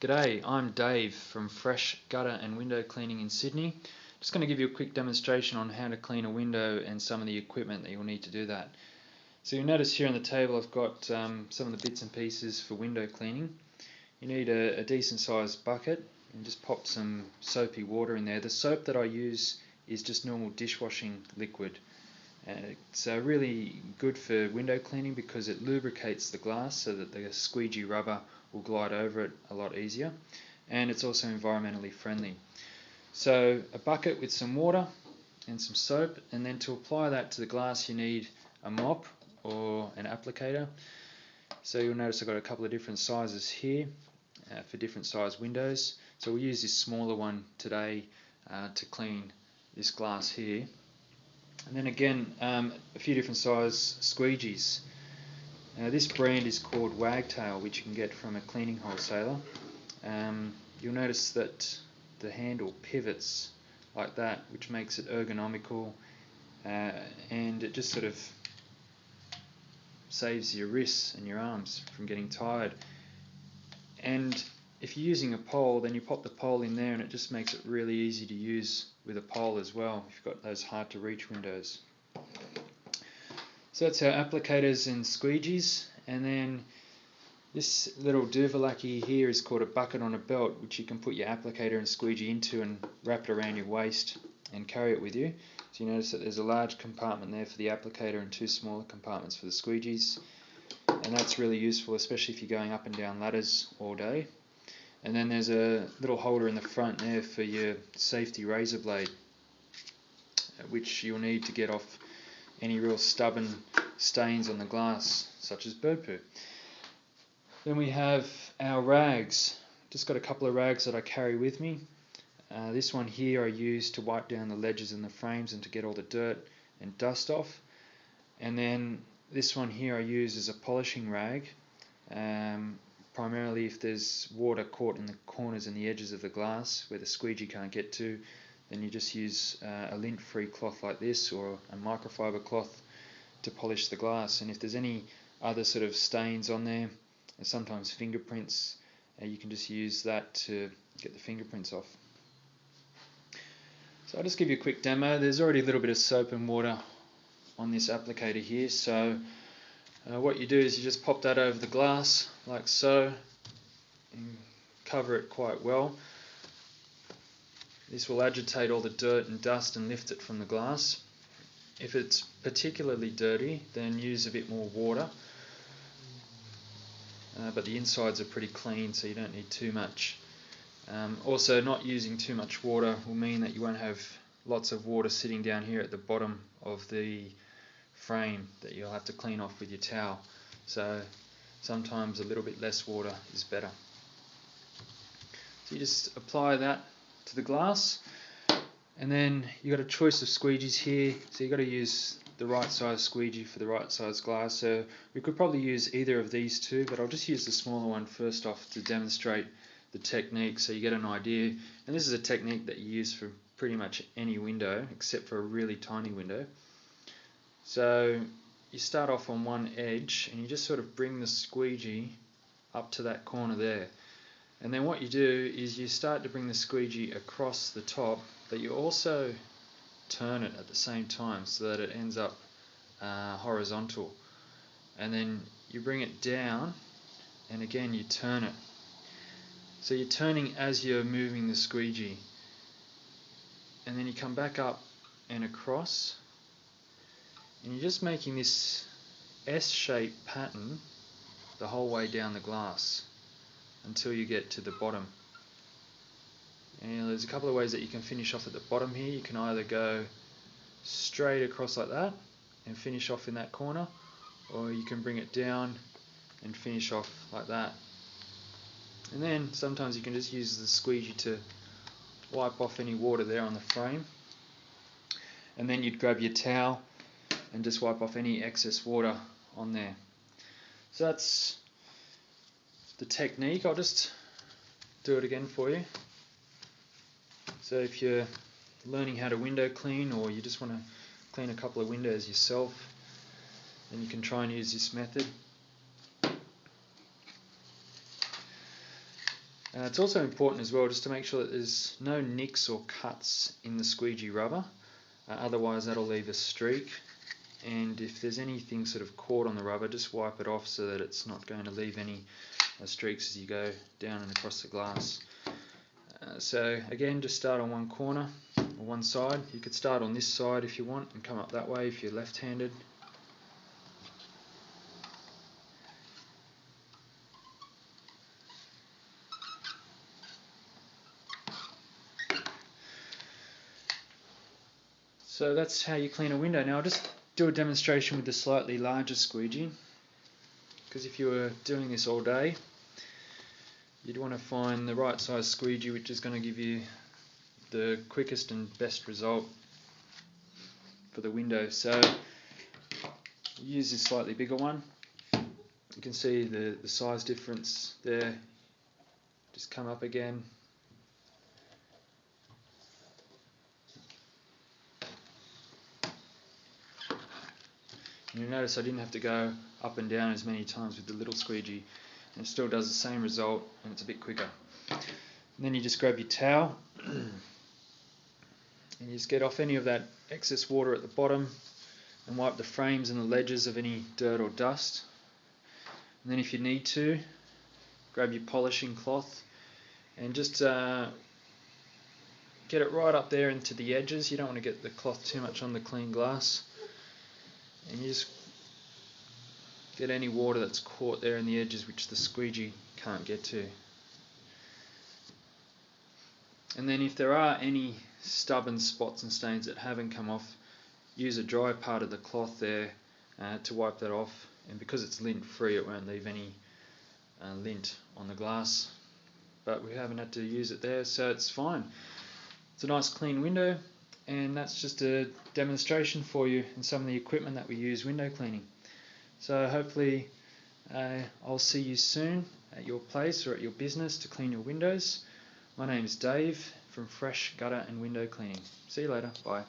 G'day, I'm Dave from Fresh Gutter and Window Cleaning in Sydney. Just going to give you a quick demonstration on how to clean a window and some of the equipment that you'll need to do that. So you'll notice here on the table I've got some of the bits and pieces for window cleaning. You need a decent sized bucket and just pop some soapy water in there. The soap that I use is just normal dishwashing liquid. It's really good for window cleaning because it lubricates the glass so that the squeegee rubber will glide over it a lot easier, and it's also environmentally friendly. So a bucket with some water and some soap, and then to apply that to the glass you need a mop or an applicator. So you'll notice I've got a couple of different sizes here for different size windows. So we'll use this smaller one today to clean this glass here. And then again, a few different size squeegees. Now this brand is called Wagtail, which you can get from a cleaning wholesaler. You'll notice that the handle pivots like that, which makes it ergonomical, and it just sort of saves your wrists and your arms from getting tired. And if you're using a pole, then you pop the pole in there and it just makes it really easy to use with a pole as well if you've got those hard to reach windows. So that's our applicators and squeegees, and then this little Duvalaki here is called a bucket on a belt, which you can put your applicator and squeegee into and wrap it around your waist and carry it with you. So you notice that there's a large compartment there for the applicator and two smaller compartments for the squeegees, and that's really useful, especially if you're going up and down ladders all day. And then there's a little holder in the front there for your safety razor blade, which you'll need to get off any real stubborn stains on the glass, such as bird poo. Then we have our rags. Just got a couple of rags that I carry with me. This one here I use to wipe down the ledges and the frames and to get all the dirt and dust off. And then this one here I use as a polishing rag. Primarily if there's water caught in the corners and the edges of the glass where the squeegee can't get to, then you just use a lint-free cloth like this or a microfiber cloth to polish the glass. And if there's any other sort of stains on there, and sometimes fingerprints, you can just use that to get the fingerprints off. So I'll just give you a quick demo. There's already a little bit of soap and water on this applicator here, so what you do is you just pop that over the glass like so and cover it quite well. This will agitate all the dirt and dust and lift it from the glass. If it's particularly dirty, then use a bit more water, but the insides are pretty clean, so you don't need too much. Also, not using too much water will mean that you won't have lots of water sitting down here at the bottom of the frame that you'll have to clean off with your towel. So sometimes a little bit less water is better. So you just apply that to the glass, and then you've got a choice of squeegees here, so you've got to use the right size squeegee for the right size glass. So we could probably use either of these two, but I'll just use the smaller one first off to demonstrate the technique so you get an idea. And this is a technique that you use for pretty much any window except for a really tiny window. So you start off on one edge and you just sort of bring the squeegee up to that corner there. And then what you do is you start to bring the squeegee across the top, but you also turn it at the same time so that it ends up horizontal. And then you bring it down and again you turn it. So you're turning as you're moving the squeegee. And then you come back up and across. And you're just making this S-shaped pattern the whole way down the glass until you get to the bottom. And there's a couple of ways that you can finish off at the bottom here. You can either go straight across like that and finish off in that corner, or you can bring it down and finish off like that. And then sometimes you can just use the squeegee to wipe off any water there on the frame. And then you'd grab your towel and just wipe off any excess water on there. So that's the technique. I'll just do it again for you. So if you're learning how to window clean, or you just want to clean a couple of windows yourself, then you can try and use this method. It's also important as well just to make sure that there's no nicks or cuts in the squeegee rubber, otherwise that'll leave a streak, and if there's anything sort of caught on the rubber, just wipe it off so that it's not going to leave any streaks as you go down and across the glass. So again, just start on one corner or one side. You could start on this side if you want and come up that way if you're left-handed. So that's how you clean a window. Now I'll just do a demonstration with the slightly larger squeegee, because if you were doing this all day, you'd want to find the right size squeegee which is going to give you the quickest and best result for the window. So use this slightly bigger one. You can see the size difference there. Just come up again. And you'll notice I didn't have to go up and down as many times with the little squeegee, and it still does the same result, and it's a bit quicker. And then you just grab your towel and you just get off any of that excess water at the bottom and wipe the frames and the ledges of any dirt or dust. And then if you need to, grab your polishing cloth and just get it right up there into the edges. You don't want to get the cloth too much on the clean glass. And you just get any water that's caught there in the edges which the squeegee can't get to. And then if there are any stubborn spots and stains that haven't come off, use a dry part of the cloth there to wipe that off, and because it's lint free it won't leave any lint on the glass, but we haven't had to use it there, so it's fine. It's a nice clean window, and that's just a demonstration for you and some of the equipment that we use window cleaning. So hopefully I'll see you soon at your place or at your business to clean your windows. My name is Dave from Fresh Gutter and Window Cleaning. See you later. Bye.